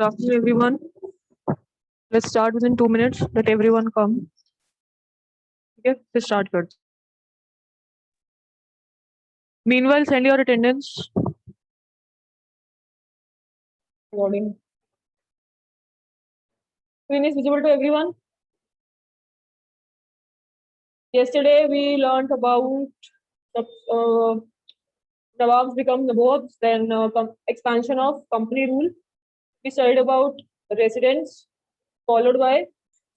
Good afternoon, everyone. Let's start within 2 minutes. Let everyone come. Okay, let's start good. Meanwhile, send your attendance. Recording. Screen is visible to everyone. Yesterday we learned about Nawabs become Nawabs, then expansion of company rule. We studied about residents, followed by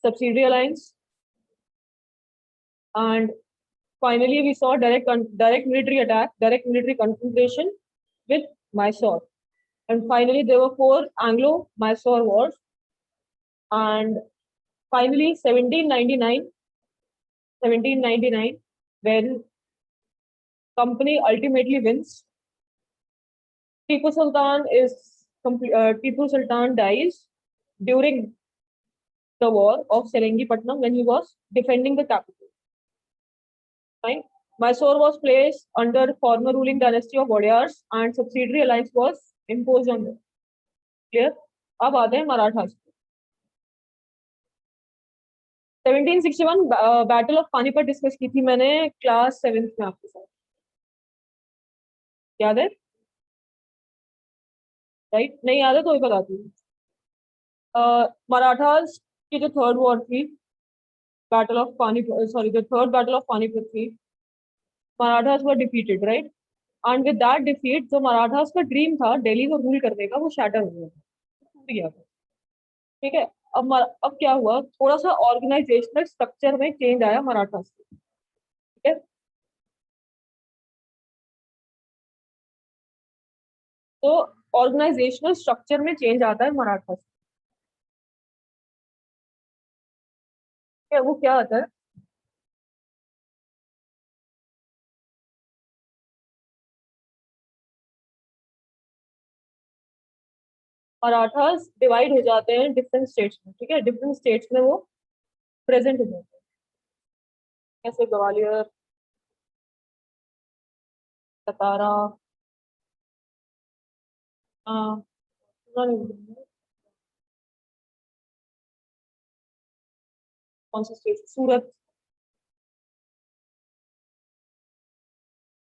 subsidiary alliance, and finally we saw direct military attack, direct military confrontation with Mysore. And finally, there were 4 Anglo-Mysore wars. And finally, 1799, when company ultimately wins, Tipu Sultan dies during the war of Serengipatnam when he was defending the capital. Fine. Mysore was placed under former ruling dynasty of Wadiyars and subsidiary alliance was imposed on them. Clear? अब आते हैं Marathas. 1761 battle of Panipat discuss की थी मैंने class 7th में आपके साथ, याद है? राइट, नहीं याद है तो भी बताती हूँ। मराठास की जो थर्ड वॉर थी, battle of Panipat, sorry the third battle of Panipat थी, Marathas were defeated, right? And with that defeat जो मराठास का ड्रीम था दिल्ली को रूल करने का, वो शैटर हो गया, टूट गया था। ठीक है, अब क्या हुआ, थोड़ा सा ऑर्गेनाइजेशनल स्ट्रक्चर में चेंज आया मराठास से। ठीक है, तो ऑर्गेनाइजेशनल स्ट्रक्चर में चेंज आता है मराठास। वो क्या आता है? मराठास डिवाइड हो जाते हैं डिफरेंट स्टेट्स में। ठीक है, डिफरेंट स्टेट्स में वो प्रेजेंट हो जाते हैं, जैसे ग्वालियर, सतारा, कौन सा स्टेट, सूरत,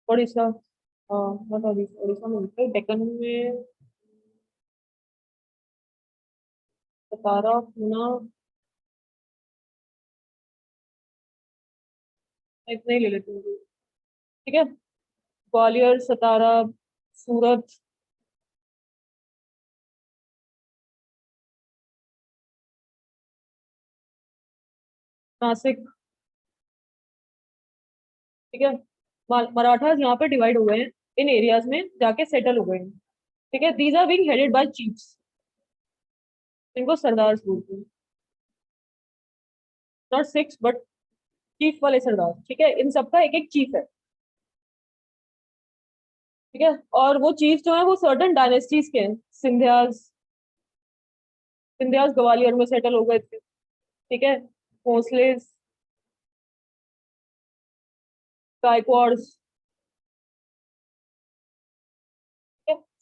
उड़ीसा, उड़ीसा में डेक्कन में सतारा, पूना, इतने ही ले लेते हैं। ठीक है, ग्वालियर, सतारा, सूरत, नासिक। ठीक है, मराठास यहाँ पे डिवाइड हुए हैं, इन एरियाज में जाके सेटल हो गए हैं। ठीक है, these are being headed by chiefs, इनको सरदार बोलते हैं, नॉट सिक्स बट चीफ वाले सरदार। ठीक है, इन सबका एक एक चीफ है। ठीक है, और वो चीफ जो है वो सर्टन डायनेस्टीज के हैं। सिंधियाज ग्वालियर में सेटल हो गए थे। ठीक है, भोसलेस, गायकवाड्स।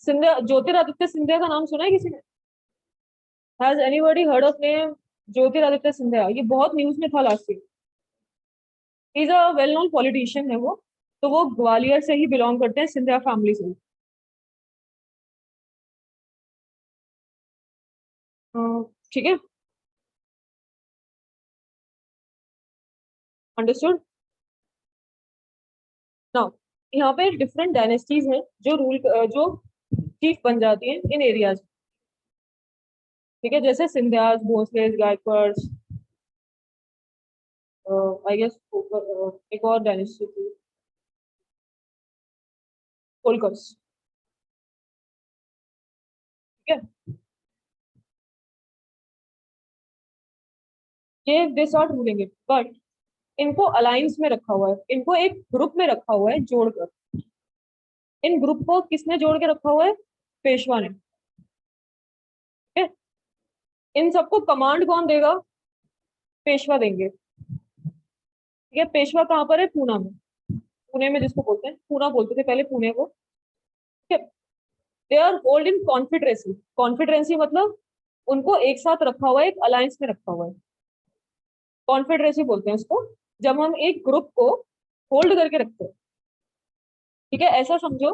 सिंधिया, ज्योतिरादित्य सिंधिया का नाम सुना है किसी ने? Has anybody heard of name Jyotiraditya Scindia? ये बहुत न्यूज में था last year. Is a well known politician है वो, तो वो ग्वालियर से ही बिलोंग करते हैं, सिंधिया फैमिली से। ठीक है, अंडरस्टूड। नाउ यहाँ पे डिफरेंट डायनेस्टीज हैं जो जो चीफ बन जाती हैं इन एरियाज। ठीक है, जैसे सिंधियाज, भोसलेस, गायकवाड्स, आई गेस एक और डायनेस्टी थी, होलकर्स। ठीक है, ये this are ruling it, but इनको अलायंस में रखा हुआ है, इनको एक ग्रुप में रखा हुआ है जोड़कर। इन ग्रुप को किसने जोड़ के रखा हुआ है? पेशवा ने। ठीक है, इन सबको कमांड कौन देगा? पेशवा देंगे। ठीक है, पेशवा कहाँ पर है? पूना में। पुणे में जिसको बोलते हैं, पूना बोलते थे पहले पुणे को। ठीक है, दे आर होल्ड इन कॉन्फिडरेंसी। कॉन्फिडरेंसी मतलब उनको एक साथ रखा हुआ है, एक अलायंस में रखा हुआ है। कॉन्फेडरेसी बोलते हैं उसको, जब हम एक ग्रुप को होल्ड करके रखते हैं। ठीक है, ऐसा समझो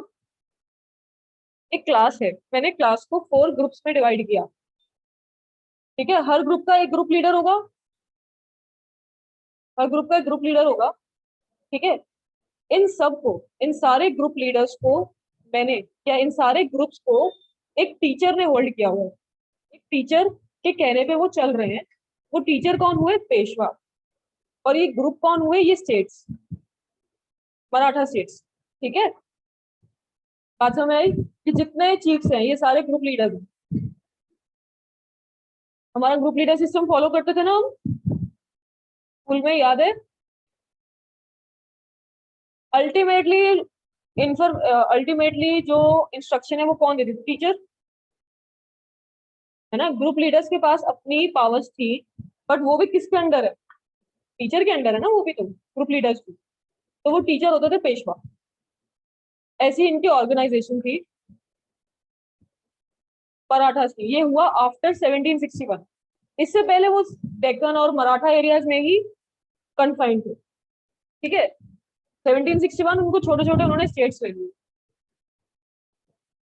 एक क्लास है, मैंने क्लास को 4 ग्रुप्स में डिवाइड किया। ठीक है, हर ग्रुप का एक ग्रुप लीडर होगा, हर ग्रुप का एक ग्रुप लीडर होगा। ठीक है, इन सबको, इन सारे ग्रुप लीडर्स को मैंने, या इन सारे ग्रुप्स को एक टीचर ने होल्ड किया हुआ है। एक टीचर के कहने पे वो चल रहे हैं। वो टीचर कौन हुए? पेशवा। और ये ग्रुप कौन हुए? ये स्टेट्स, मराठा स्टेट्स। ठीक है, बात समझ आई कि जितने चीफ्स हैं ये सारे ग्रुप लीडर हैं। हमारा ग्रुप लीडर सिस्टम फॉलो करते थे ना हम, स्कूल में, याद है? अल्टीमेटली अल्टीमेटली जो इंस्ट्रक्शन है वो कौन देती थी? टीचर, है ना। ग्रुप लीडर्स के पास अपनी पावर्स थी, बट वो भी किसके अंडर है? टीचर के अंडर है ना वो भी, तो ग्रुप लीडर्स भी। तो वो टीचर होते थे पेशवा। ऐसी इनकी ऑर्गेनाइजेशन थी मराठास की। ये हुआ आफ्टर 1761। इससे पहले वो डेक्कन और मराठा एरियाज में ही कन्फाइंड थे। ठीक है, 1761 उनको छोटे छोटे उन्होंने स्टेट्स ले लिए।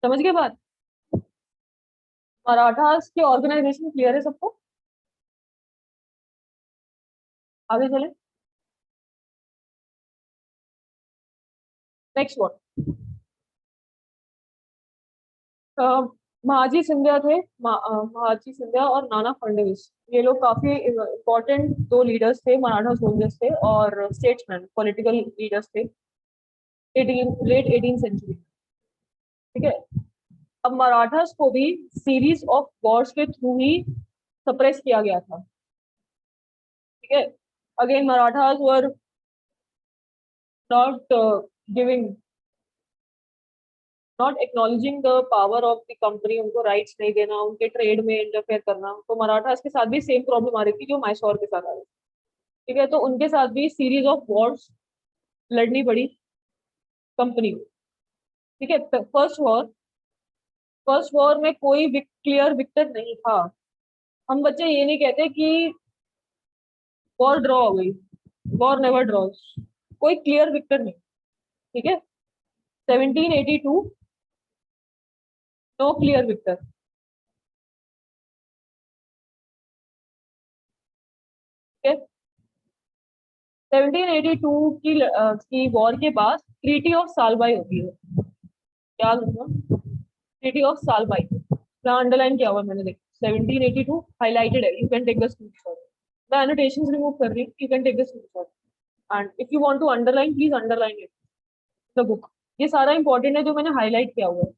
समझ गए बात? मराठास की ऑर्गेनाइजेशन क्लियर है सबको? आगे चले। Next what? महाजी सिंधिया थे। महाजी सिंधिया और नाना फडणवीस, ये लोग काफी इम्पोर्टेंट 2 लीडर्स थे, मराठा सोल्जर्स थे और स्टेट्समैन, पॉलिटिकल लीडर्स थे, 18 लेट 18th सेंचुरी। ठीक है, अब मराठास को भी सीरीज ऑफ वॉर्स के थ्रू ही सप्रेस किया गया था। ठीक है, again Marathas were not giving, not acknowledging the power of the company, उनको राइट्स नहीं देना, उनके ट्रेड में इंटरफेयर करना। तो मराठास के साथ भी सेम प्रॉब्लम आ रही थी जो मैसूर के साथ आ रही थी। ठीक है, तो उनके साथ भी सीरीज ऑफ वॉर्स लड़नी पड़ी कंपनी को। ठीक है, फर्स्ट वॉर में कोई क्लियर विक्टर नहीं था। हम बच्चे ये नहीं कहते कि वॉर ड्रॉ हो गई, वॉर नेवर ड्रॉज, कोई क्लियर विक्टर नहीं। ठीक है, 1782, नो क्लियर विक्टर। 1782 की वॉर के बाद ट्रीटी ऑफ सालबाई होती है। याद रखना, ट्रीटी ऑफ सालबाई, यहाँ अंडरलाइन किया हुआ है मैंने, देखा 1782 हाईलाइटेड है, you can take the screenshot. मैं एनोटेशंस रिमूव कर रही हूँ, you can take the screenshot and if you want to underline please underline it the book. ये सारा इंपॉर्टेंट है जो मैंने हाईलाइट किया हुआ है।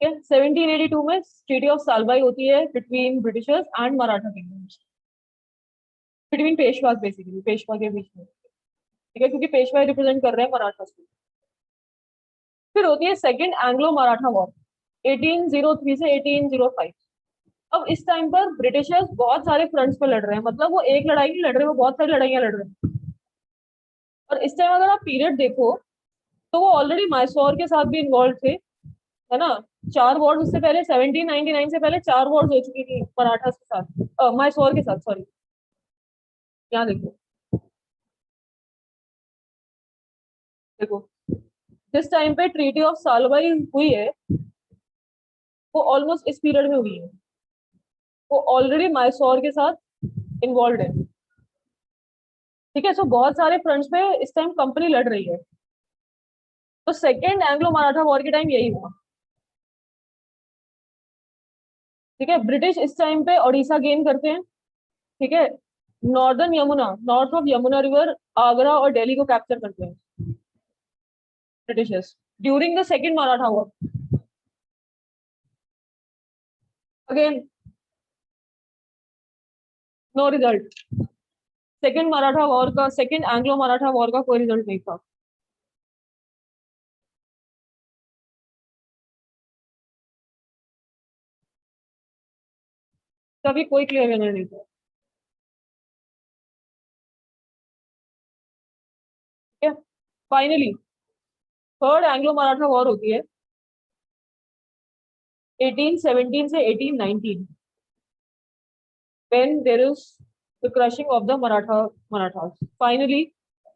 ठीक है, 1782 में ट्रीटी ऑफ सालबाई होती है between Britishers and Maratha kingdoms, between Peshwas, basically Peshwa के बीच में। ठीक है, क्योंकि पेशवा रिप्रेजेंट कर रहे हैं मराठा को। फिर होती है सेकंड एंग्लो मराठा वॉर, 1803 से 1805। अब इस टाइम पर ब्रिटिशर्स बहुत सारे फ्रंट्स पे लड़ रहे हैं, मतलब वो एक लड़ाई नहीं लड़ रहे, वो बहुत सारी लड़ाइयां लड़ रहे हैं। और इस टाइम अगर आप पीरियड देखो तो वो ऑलरेडी मैसूर के साथ भी इन्वॉल्व थे, है ना। 4 वॉर्स उससे पहले, 1799 से पहले 4 वॉर्स हो चुकी थी मराठा के साथ, मैसूर के साथ, सॉरी। यहाँ देखो, देखो जिस टाइम पे ट्रीटी ऑफ सालबाई हुई है वो ऑलमोस्ट इस पीरियड में हुई है। वो ऑलरेडी मैसूर के साथ इन्वॉल्व है। ठीक है, सो बहुत सारे फ्रंट्स पे इस टाइम कंपनी लड़ रही है। तो सेकेंड एंग्लो मराठा वॉर के टाइम यही हुआ। ठीक है, ब्रिटिश इस टाइम पे उड़ीसा गेन करते हैं। ठीक है, northern Yamuna, north of Yamuna river, Agra और दिल्ली को कैप्चर करते हैं Britishers during the second Maratha war. Again no result, second Maratha war का, सेकेंड एंग्लो मराठा वॉर का कोई रिजल्ट नहीं था। कभी कोई क्लियर विनर नहीं था। ठीक है, finally third Anglo Maratha war होती है 1817 से 1819, when there is the crushing of the Marathas. Finally,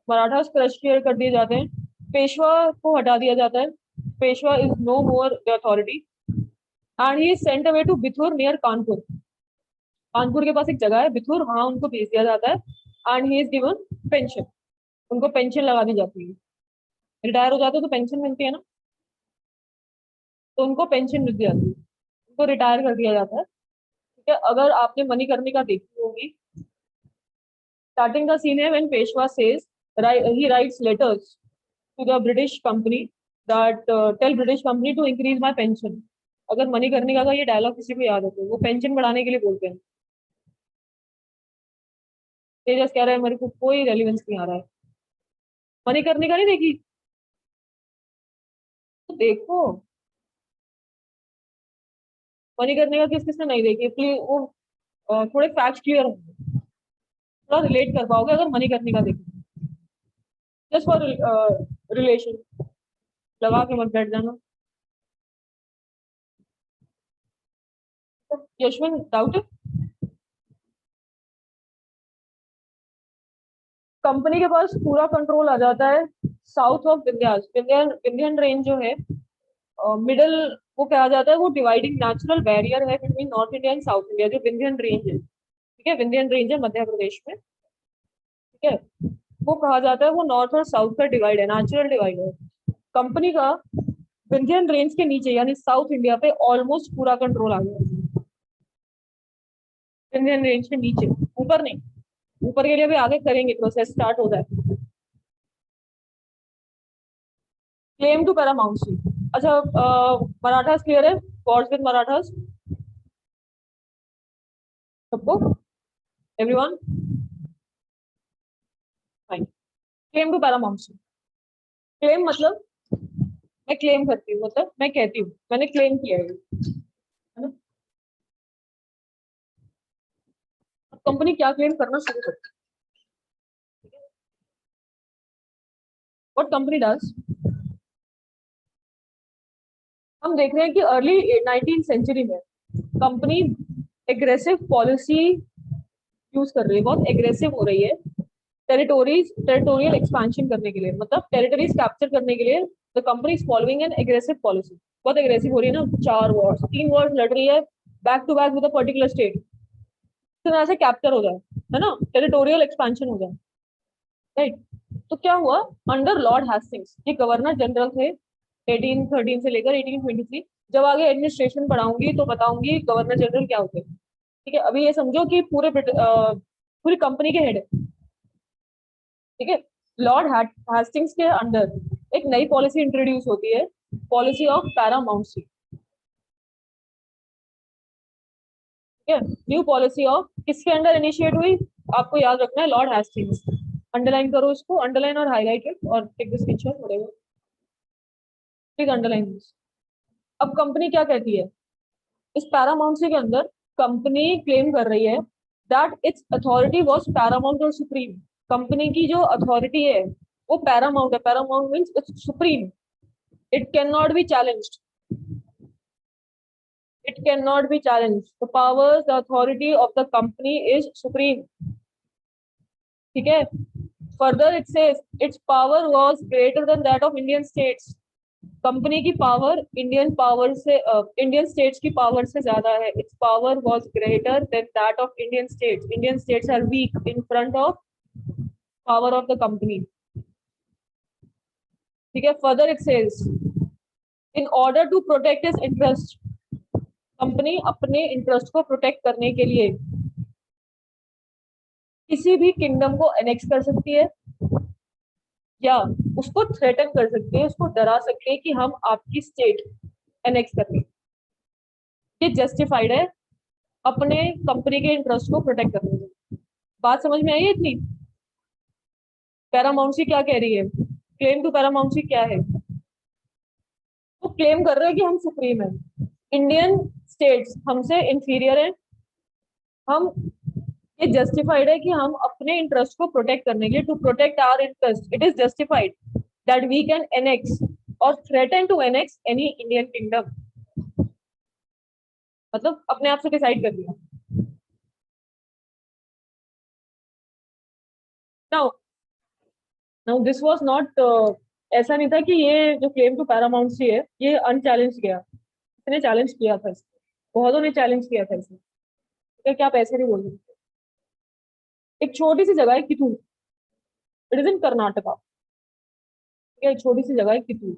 Marathas crush कर दिए जाते हैं, पेशवा को हटा दिया जाता है, Peshwa is no more the authority and he is sent away to Bithur near Kanpur. Kanpur के पास एक जगह है बिथुर, वहां उनको भेज दिया जाता है and he is given pension. उनको पेंशन लगा दी जाती है, रिटायर हो जाते हैं तो पेंशन मिलती है ना, तो उनको पेंशन मिल जाती है, उनको रिटायर कर दिया जाता है. ठीक है, अगर आपने मणिकर्णिका देखी होगी, स्टार्टिंग का सीन है when Peshwa says he writes letters to the British company that tell British company to increase my pension. अगर मणिकर्णिका का ये डायलॉग किसी को याद हो तो वो पेंशन बढ़ाने के लिए बोलते हैं. तेजस कह रहा है मेरे को कोई रेलिवेंस नहीं आ रहा है. मणिकर्णिका नहीं देखी तो देखो, मणिकर्णिका किस किसने नहीं देखी प्लीज वो थोड़े फैक्ट क्लियर होंगे, थोड़ा रिलेट कर पाओगे अगर मणिकर्णिका देखी. जस्ट फॉर रिलेशन, लगा के मत बैठ जाना. यशवंत डाउट है. कंपनी के पास पूरा कंट्रोल आ जाता है south of Vindhyas. Vindhyan range जो है मिडल वो कहा जाता है, वो डिवाइडिंग नेचुरल बैरियर है between north India and south India, जो विंध्यन रेंज है. ठीक है, विंध्यन रेंज है मध्य प्रदेश में. ठीक है, वो कहा जाता है वो नॉर्थ और साउथ का डिवाइड है, नेचुरल डिवाइड है. कंपनी का विंध्यन रेंज के नीचे यानी साउथ इंडिया पे ऑलमोस्ट पूरा कंट्रोल आ गया. विंध्यन रेंज के नीचे, ऊपर नहीं, ऊपर के लिए भी आगे करेंगे, प्रोसेस स्टार्ट हो जाए. Claim to paramountcy. अच्छा, मराठास क्लियर है, वॉर्स विद मराठास सबको, everyone fine. Claim to paramountcy. Claim मतलब मैं क्लेम करती हूँ, मतलब मैं कहती हूँ मैंने क्लेम किया है ना. कंपनी क्या क्लेम करना शुरू करती है. व्हाट कंपनी डज, हम देख रहे हैं कि अर्ली 19th सेंचुरी में कंपनी एग्रेसिव पॉलिसी यूज कर रही है, बहुत एग्रेसिव हो रही है टेरिटोरियल एक्सपेंशन करने के लिए, मतलब टेरिटरीज कैप्चर करने के लिए. The company is following an aggressive policy. बहुत एग्रेसिव हो रही है ना, 3 वॉर्स लड़ रही है back to back with a particular state, तो ऐसे कैप्चर हो जाए, है ना, टेरिटोरियल एक्सपेंशन हो जाए. राइट, तो क्या हुआ, अंडर लॉर्ड हेस्टिंग्स, ये गवर्नर जनरल थे 1813 से लेकर 1823. जब आगे एडमिनिस्ट्रेशन पढ़ाऊंगी तो बताऊंगी गवर्नर जनरल क्या होते हैं. ठीक है, अभी ये समझो कि पूरी कंपनी के हेड है. ठीक है, लॉर्ड हेस्टिंग्स के अंडर एक नई पॉलिसी इंट्रोड्यूस होती है, पॉलिसी ऑफ पैरामाउंसी. ठीक है, न्यू पॉलिसी ऑफ किसके अंडर इनिशिएट हुई, आपको याद रखना है, लॉर्ड हेस्टिंग्स. अंडरलाइन करो इसको, अंडरलाइन और हाईलाइट इट और take this picture, please underline this. अब कंपनी क्या कहती है इस पैरामाउंसी के अंदर, कंपनी क्लेम कर रही है that it's authority was Paramount और सुप्रीम. कंपनी की जो अथॉरिटी है वो पैरामाउंट है, Paramount means it's supreme, it can not be challenged, it cannot be challenged. The powers, the authority of the company is supreme. ठीक है, further it says its power was greater than that of Indian states. Company की power Indian power से Indian states की power से ज्यादा है. Its power was greater than that of Indian states. Indian states are weak in front of power of the company. ठीक है, further it says in order to protect his interest, company अपने interest को protect करने के लिए किसी भी kingdom को एनेक्स कर सकती है या उसको थ्रेटन कर सकती है, उसको डरा सकती है कि हम आपकी स्टेट एनेक्स करेंगे. ये जस्टिफाइड है अपने कंपनी के इंटरेस्ट को प्रोटेक्ट करने में. बात समझ में आई है इतनी. पैरामाउंसी क्या कह रही है, क्लेम टू पैरामाउंसी क्या है, वो क्लेम कर रहे हैं कि हम सुप्रीम है, इंडियन स्टेट्स हमसे इंफीरियर है, हम ये जस्टिफाइड है कि हम अपने इंटरेस्ट को प्रोटेक्ट करने के लिए, to protect our interest, it is justified that we can annex और threaten to annex any Indian kingdom, मतलब अपने आप से डिसाइड कर लिया। Now now this was not, ऐसा नहीं था कि ये जो क्लेम टू पैरामाउंसी है ये अनचैलेंज गया, इसने चैलेंज किया था इसको, बहुतों ने चैलेंज किया था इसे, क्या आप ऐसे नहीं बोल सकते। एक छोटी सी जगह है कितूर, इट इज इन कर्नाटका, ठीक है, एक छोटी सी जगह है कितूर।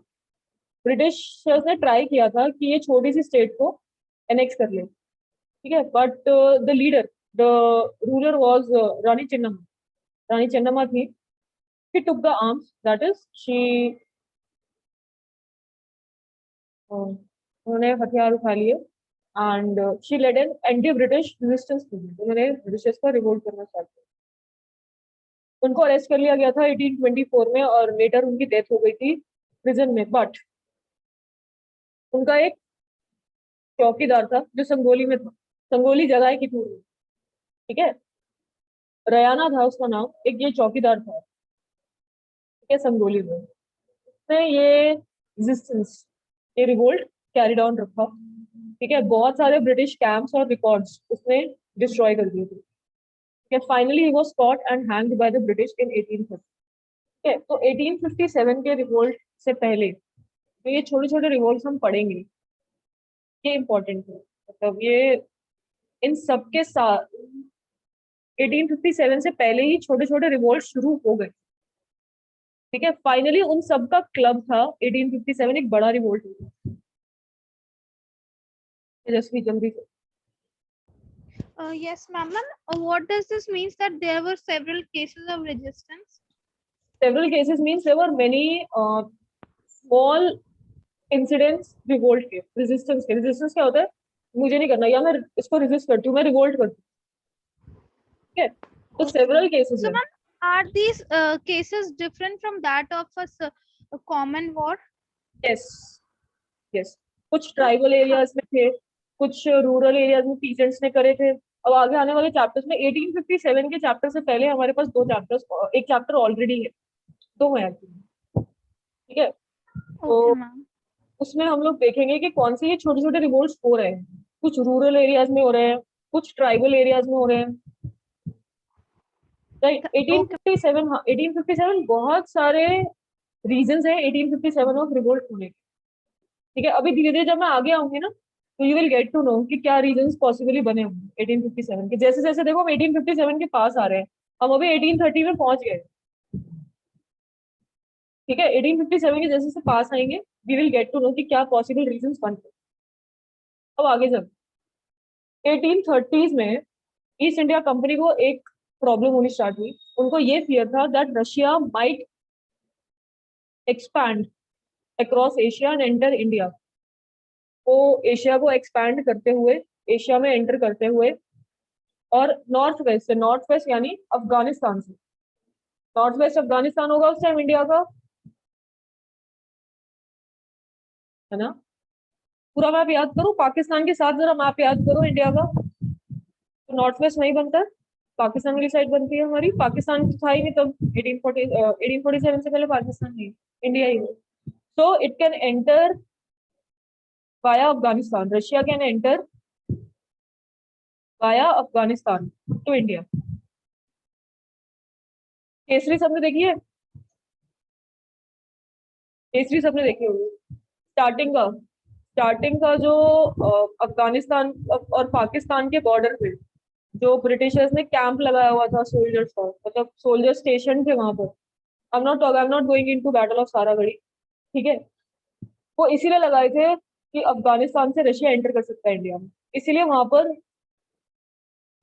ब्रिटिशर्स ने ट्राई किया था कि ये छोटी सी स्टेट को एनेक्स कर ले, ठीक है, but the leader, the ruler was Rani Chennamma, Rani Chennamma थी। She took the arms, that is she, उन्होंने हथियार उठा लिए and she led an anti British resistance movement, उन्होंने ब्रिटिशर्स का रिवोल्ट करना स्टार्ट किया। उनको अरेस्ट कर लिया गया था 1824 में और लेटर उनकी डेथ हो गई थी प्रिजन में। बट उनका एक चौकीदार था जो संगोली में था, संगोली जगह है कितूर में, ठीक है, रयाना था उसका नाम, एक ये चौकीदार था, ठीक है, संगोली में। उसने ये रेजिस्टेंस, ये रिवोल्ट कैरिड ऑन रखा, ठीक है, बहुत सारे ब्रिटिश कैंप्स और रिकॉर्ड्स उसने डिस्ट्रॉय कर दिए थे, ठीक है। Finally he was caught and hanged by the British in 1850, ठीक है। तो 1857 के रिवोल्ट से पहले तो ये छोटे छोटे रिवोल्ट हम पढ़ेंगे, ये इंपॉर्टेंट है, मतलब ये इन सबके साथ 1857 से पहले ही छोटे छोटे रिवोल्ट शुरू हो गए, ठीक है। फाइनली उन सब का क्लब था 1857, एक बड़ा रिवोल्ट हुआ। तेजस्वी जल्दी से। Yes, ma'am. What does this means that there were several cases of resistance? Several cases means there were many small incidents revolt के, resistance के। resistance क्या होता है, मुझे नहीं करना या मैं इसको resist करती हूँ, मैं revolt करती हूँ, ठीक है। तो several cases So, है। ma'am, are these cases different from that of a common war? yes yes, कुछ ट्राइबल एरियाज में थे, कुछ रूरल एरियाज में पीजेंट्स ने करे थे। अब आगे आने वाले चैप्टर्स में 1857 के चैप्टर से पहले हमारे पास दो चैप्टर्स, एक चैप्टर ऑलरेडी है, दो है actually, ठीक है। तो Okay, ma'am. उसमें हम लोग देखेंगे कि कौन से ये छोटे छोटे रिवोल्ट्स हो रहे हैं, कुछ रूरल एरियाज में हो रहे हैं, कुछ ट्राइबल एरियाज में हो रहे हैं, राइट। Okay. 1857, हाँ 1857 बहुत सारे रीजंस हैं 1857 ऑफ रिवोल्ट होने के, ठीक है। अभी धीरे धीरे जब मैं आगे आऊंगी ना तो you will get to know कि क्या रीजंस पॉसिबली बने होंगे 1857 के। जैसे जैसे देखो हम 1857 के पास आ रहे हैं, हम अभी 1830 में पहुंच गए, ठीक है। 1857 के जैसे जैसे पास आएंगे we will get to know कि क्या पॉसिबल रीजंस बनते। अब आगे चल, 1830s में ईस्ट इंडिया कंपनी को एक प्रॉब्लम होनी स्टार्ट हुई। उनको ये फियर था that Russia might expand across Asia and enter India. वो एशिया को एक्सपैंड करते हुए, एशिया में एंटर करते हुए, और नॉर्थ वेस्ट से, नॉर्थ वेस्ट यानी अफगानिस्तान से, नॉर्थ वेस्ट अफगानिस्तान होगा उस टाइम इंडिया का, है ना। पूरा मैप याद करो, पाकिस्तान के साथ जरा मैप याद करो इंडिया का, तो नॉर्थ वेस्ट नहीं बनता है, पाकिस्तान वाली साइड बनती है हमारी। पाकिस्तान तो था ही नहीं तब, 1847 से पहले पाकिस्तान नहीं, इंडिया ही है। So it can enter via Afghanistan, Russia can enter via Afghanistan to India. Kesari सबने देखी है, केसरी सबने देखी होगी। स्टार्टिंग का जो अफगानिस्तान और पाकिस्तान के बॉर्डर पे जो ब्रिटिशर्स ने कैंप लगाया हुआ था सोल्जर्स का, मतलब सोल्जर स्टेशन थे वहां पर। I am not going into battle of Saragarhi, ठीक है। वो इसीलिए लगाए थे कि अफगानिस्तान से रशिया एंटर कर सकता है इंडिया में, इसीलिए वहां पर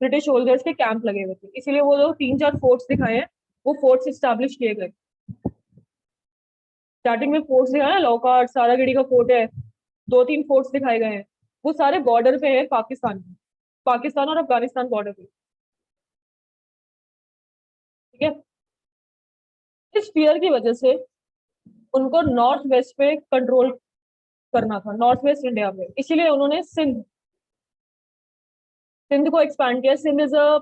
ब्रिटिश सोल्जर्स के कैंप लगे हुए थे। इसीलिए वो जो 3-4 फोर्ट्स दिखाए हैं वो फोर्ट्स स्टैब्लिश किए गए। स्टार्टिंग में फोर्ट्स दिखाए हैं, लौकाट सारागढ़ी का फोर्ट है, 2-3 फोर्ट्स दिखाए गए हैं, वो सारे बॉर्डर पे है पाकिस्तान में, पाकिस्तान और अफगानिस्तान बॉर्डर पे, ठीक है। इस फियर की वजह से उनको नॉर्थ वेस्ट पे कंट्रोल करना था, नॉर्थ वेस्ट इंडिया में, इसीलिए उन्होंने सिंध सिंध को एक्सपैंड किया। Sindh is a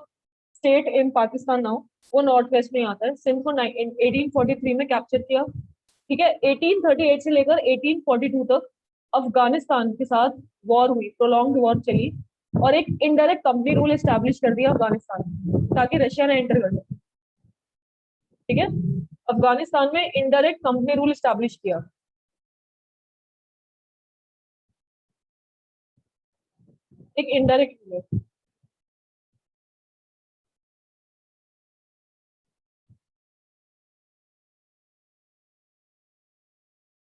state in Pakistan now, वो नॉर्थ वेस्ट में आता है। सिंध को 1843 में कैप्चर किया, ठीक है, 1838 से लेकर 1842 तक अफगानिस्तान के साथ वॉर हुई, प्रोलॉन्ग्ड वॉर चली, और एक इनडायरेक्ट कंपनी रूल एस्टैब्लिश कर दिया अफगानिस्तान में, ताकि रशिया ना एंटर कर सके। ठीक है, अफगानिस्तान में इनडायरेक्ट कंपनी रूल एस्टैब्लिश किया। एक इनडायरेक्ट रूल है,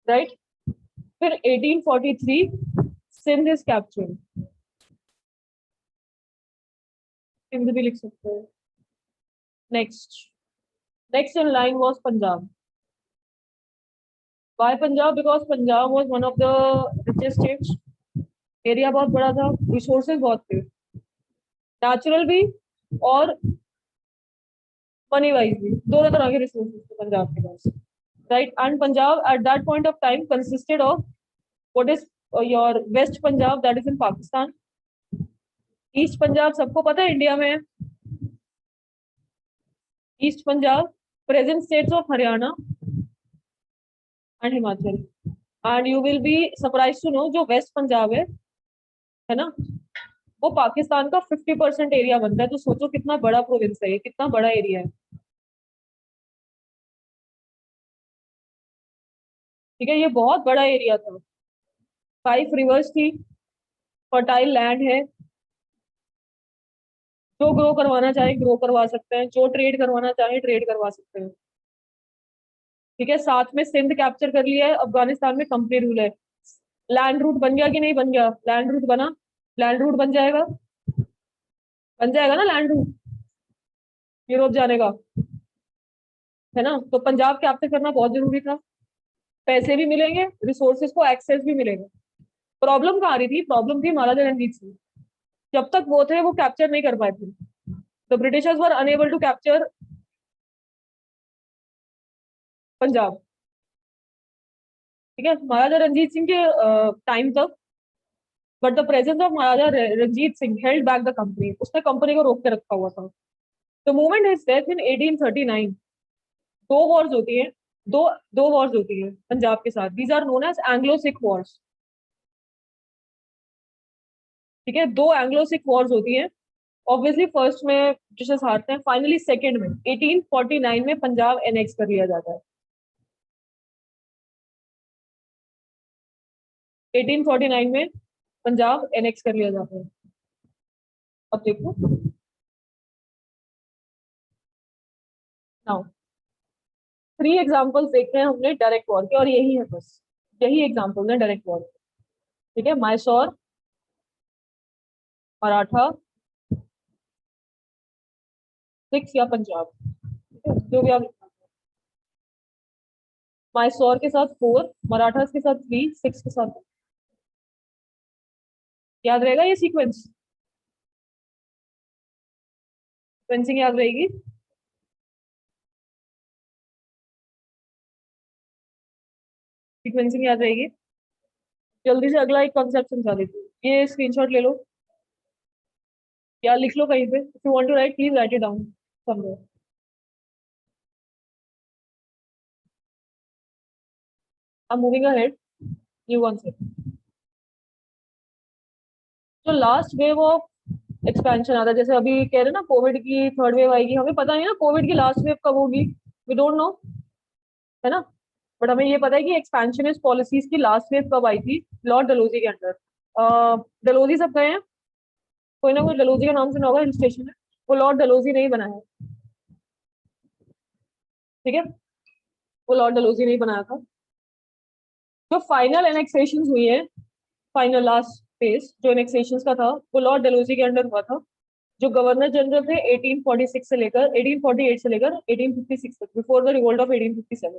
राइट। फिर 1843 सिंध इज कैप्चर्ड, सिंध भी लिख सकते हैं। Next next in line was Punjab. Why Punjab? Because Punjab was one of the richest states. Area बहुत बड़ा था, रिसोर्सेज बहुत थे, नेचुरल भी और मनी वाइज भी, दोनों तरह के रिसोर्सेज थे पंजाब के पास, right. And Punjab at that point of time consisted of what is your west Punjab, that is in Pakistan. East Punjab सबको पता है इंडिया में है। East Punjab present states of Haryana and Himachal. And you will be surprise to know, जो west Punjab है ना, वो पाकिस्तान का 50% एरिया बनता है। तो सोचो कितना बड़ा प्रोविंस है ये, कितना बड़ा एरिया है। ठीक है, ये बहुत बड़ा एरिया था। 5 रिवर्स थी, फर्टाइल लैंड है, जो ग्रो करवाना चाहे ग्रो करवा सकते हैं, जो ट्रेड करवाना चाहे ट्रेड करवा सकते हैं। ठीक है, साथ में सिंध कैप्चर कर लिया है, अफगानिस्तान में कंपनी रूल है। लैंड रूट बन गया कि नहीं बन गया? लैंड रूट बना, लैंड रूट बन जाएगा ना लैंड रूट यूरोप जाने का, है ना। तो पंजाब कैप्चर करना बहुत जरूरी था, पैसे भी मिलेंगे, रिसोर्सेज को एक्सेस भी मिलेगा। प्रॉब्लम कहाँ आ रही थी? प्रॉब्लम थी महाराजा रणजीत सिंह। जब तक वो थे वो कैप्चर नहीं कर पाए थे, the Britishers were unable to capture Punjab. ठीक है, महाराजा रणजीत सिंह के टाइम तक, but the presence of Maharaja Ranjit Singh held back the company, उसने कंपनी को रोक के रखा हुआ था। The moment his death in 1839, दो वॉर्स होती है, दो वॉर्स होती है पंजाब के साथ, these are known as Anglo Sikh wars. ठीक है, दो एंग्लो सिख वॉर्स होती है। ऑब्वियसली फर्स्ट में ब्रिटिशर्स हारते हैं, फाइनली सेकंड में 1849 में पंजाब एनेक्स कर लिया जाता है। 1849 में पंजाब एनेक्स कर लिया जाता है। अब देखो नाउ, 3 एग्जांपल्स देखते हैं हमने डायरेक्ट वॉर के, और यही है बस, यही एग्जांपल है डायरेक्ट वॉर। ठीक है, मैसूर, मराठा, सिक्स या पंजाब, ठीक है, जो भी आप मैसूर के साथ 4, मराठा के साथ 3, सिक्स के साथ 2। याद रहेगा ये सीक्वेंस? सीक्वेंसिंग याद रहेगी? सीक्वेंसिंग याद रहेगी? जल्दी से अगला एक कॉन्सेप्ट समझा देती हूँ, ये स्क्रीनशॉट ले लो या लिख लो कहीं पे, if you want to write please write it down somewhere. I am moving ahead, new concept. जो लास्ट वेव ऑफ एक्सपेंशन आता है, जैसे अभी कह रहे ना कोविड की थर्ड वेव आएगी, हमें पता नहीं ना कोविड की लास्ट वेव कब होगी, वी डोंट नो, है ना। बट हमें ये पता है कि एक्सपेंशनिस्ट पॉलिसीज की लास्ट वेव कब आई थी, लॉर्ड डलहौजी के अंडर। डलहौजी सब गए हैं, कोई ना कोई डलहौजी का नाम सुना होगा, हिल स्टेशन है, वो लॉर्ड डलहौजी नहीं बनाया है। ठीक है, वो लॉर्ड डलहौजी नहीं बनाया था। जो फाइनल एनेक्सेशन हुई है, फाइनल लास्ट फेज जो एनेक्सेशन का था, वो लॉर्ड डलहौजी के अंडर हुआ था। जो गवर्नर जनरल थे 1846 से लेकर 1848 से लेकर 1856 तक, बिफोर द रिवोल्ट ऑफ 1857।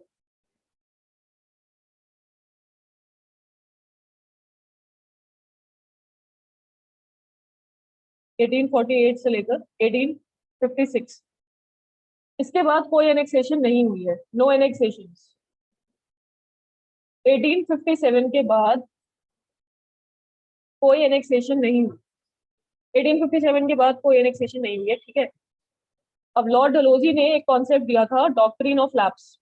1848 से लेकर 1856, इसके बाद कोई एनेक्सेशन नहीं हुई है, नो एनेक्सेशन। 1857 के बाद कोई एनेक्सेशन नहीं हुई, 1857 के बाद कोई एनेक्सेशन नहीं हुई है। ठीक है, अब लॉर्ड डलहौजी ने एक कॉन्सेप्ट दिया था, डॉक्ट्रिन ऑफ लैप्स।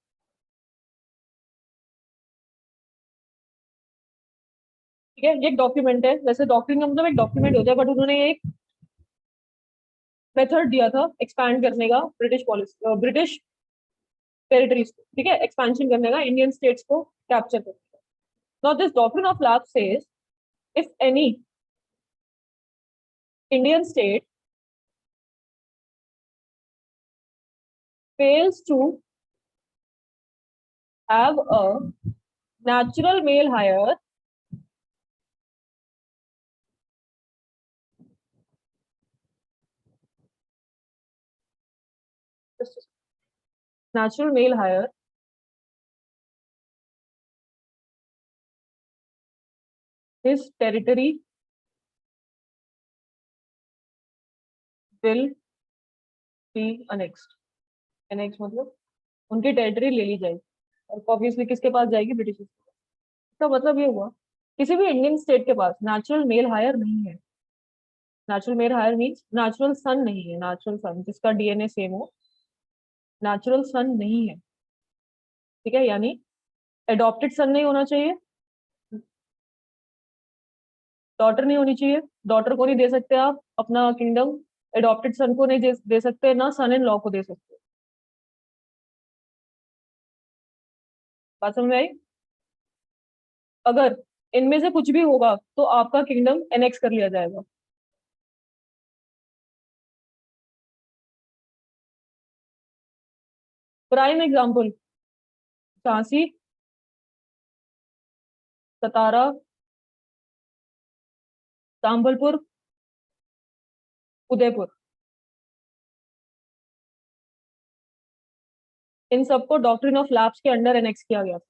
ठीक है, ये एक डॉक्यूमेंट है, वैसे डॉक्यूमेंट का मतलब एक डॉक्यूमेंट होता है, बट उन्होंने एक मेथड दिया था एक्सपैंड करने का ब्रिटिश पॉलिसी, ब्रिटिश टेरिटरीज को, ठीक है, एक्सपेंशन करने का, इंडियन स्टेट्स को कैप्चर करने का. Now this doctrine of lapse says if any Indian state fails to have a natural male hire natural male hire his territory will be annexed. Annexed मतलब उनकी टेरिटरी ले ली जाएगी, और ऑब्वियसली किसके पास जाएगी, ब्रिटिश. इसका मतलब ये हुआ किसी भी इंडियन स्टेट के पास नेचुरल मेल हायर नहीं है. Natural male heir means natural son नहीं है, नेचुरल सन जिसका डीएनए सेम हो, नेचुरल सन नहीं है. ठीक है, यानी एडॉप्टेड सन नहीं होना चाहिए, डॉटर नहीं होनी चाहिए. डॉटर को नहीं दे सकते आप अपना किंगडम, एडॉप्टेड सन को नहीं दे सकते, ना सन इन लॉ को दे सकते. बात समझ में आई? अगर इनमें से कुछ भी होगा तो आपका किंगडम एनेक्स कर लिया जाएगा. प्राइम एग्जाम्पल झांसी, सतारा, संबलपुर, उदयपुर, इन सबको डॉक्ट्रिन ऑफ लैप्स के अंडर एनेक्स किया गया था,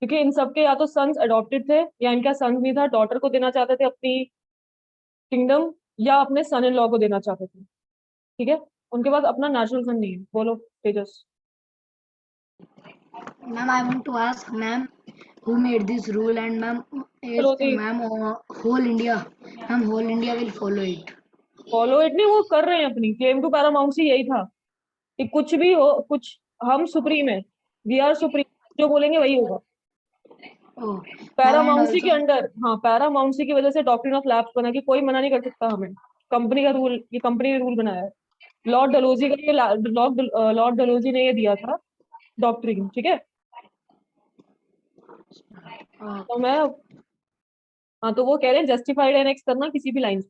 क्योंकि इन सबके या तो सन्स अडॉप्टेड थे या इनका सन भी था, डॉटर को देना चाहते थे अपनी किंगडम, या अपने सन इन लॉ को देना चाहते थे. ठीक है, उनके पास अपना नेचुरल सन नहीं है. बोलो तेजस. Ma'am, I want to ask, ma'am, who made this rule, and ma'am, is चलो जी, ma'am whole India, ma'am, whole India will follow it. Follow it नहीं, वो कर रहे हैं अपनी क्लेम टू पैरामाउंसी. यही था कि कुछ भी हो, कुछ हम सुप्रीम है, वी आर सुप्रीम, जो बोलेंगे वही होगा. Oh, ma'am, and पैरामाउंसी के also, अंडर, हाँ, पैरामाउंसी की वजह से डॉक्ट्रिन ऑफ लैप्स बना कि कोई मना नहीं कर सकता हमें. कंपनी का रूल, ये कंपनी ने रूल बनाया है. लॉर्ड डलहौजी का ये लॉर्ड डलहौजी ने ये दिया था डॉक्ट्रिन. ठीक है, तो मैं, हाँ, तो वो कह रहे हैं जस्टिफाइड एनेक्स करना किसी भी लाइन.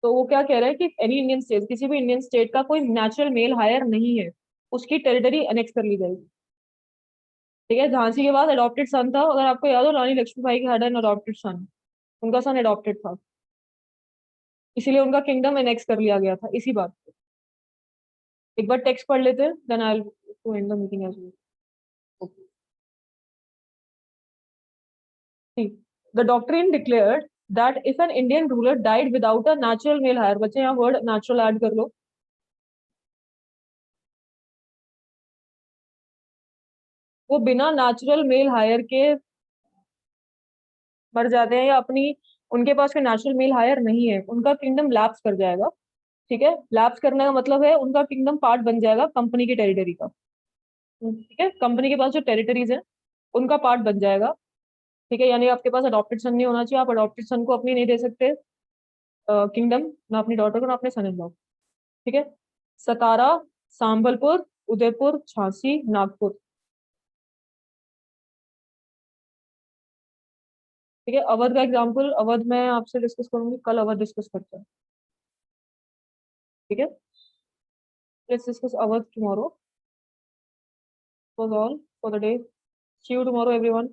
तो वो क्या कह रहा है कि एनी इंडियन स्टेट, किसी भी इंडियन स्टेट का कोई नेचुरल मेल हायर नहीं है, उसकी टेरिटरी एनेक्स कर ली जाएगी. ठीक है, झांसी के बाद अडॉप्टेड सन था, अगर आपको याद हो, रानी लक्ष्मीबाई की हैड एन अडॉप्टेड सन, उनका सन अडॉप्टेड था, इसीलिए उनका किंगडम एनेक्स कर लिया गया था इसी बात पे. एक बार टेक्स्ट पढ़ लेते हैं, then I will end the meeting as well. The doctrine declared that if an Indian ruler died without a natural male hire, बच्चे यहाँ वर्ड natural ऐड कर लो, वो बिना नेचुरल मेल हायर के मर जाते हैं, या अपनी, उनके पास कोई नेचुरल मेल हायर नहीं है, उनका किंगडम लैप्स कर जाएगा. ठीक है, लैप्स करने का मतलब है उनका किंगडम पार्ट बन जाएगा कंपनी की टेरिटरी का. ठीक है, कंपनी के पास जो टेरिटरीज है उनका पार्ट बन जाएगा. ठीक है, यानी आपके पास अडॉप्टेड सन नहीं होना चाहिए, आप अडॉप्टेड सन को अपनी नहीं दे सकते किंगडम, ना अपनी डॉटर को, ना अपने सन इन लॉ. ठीक है, सतारा, संबलपुर, उदयपुर, झांसी, नागपुर. ठीक है, अवध का एग्जाम्पल, अवध मैं आपसे डिस्कस करूंगी कल, अवध डिस्कस करते हैं. ठीक है, let's discuss Awadh tomorrow. Was all for the day. See you tomorrow everyone.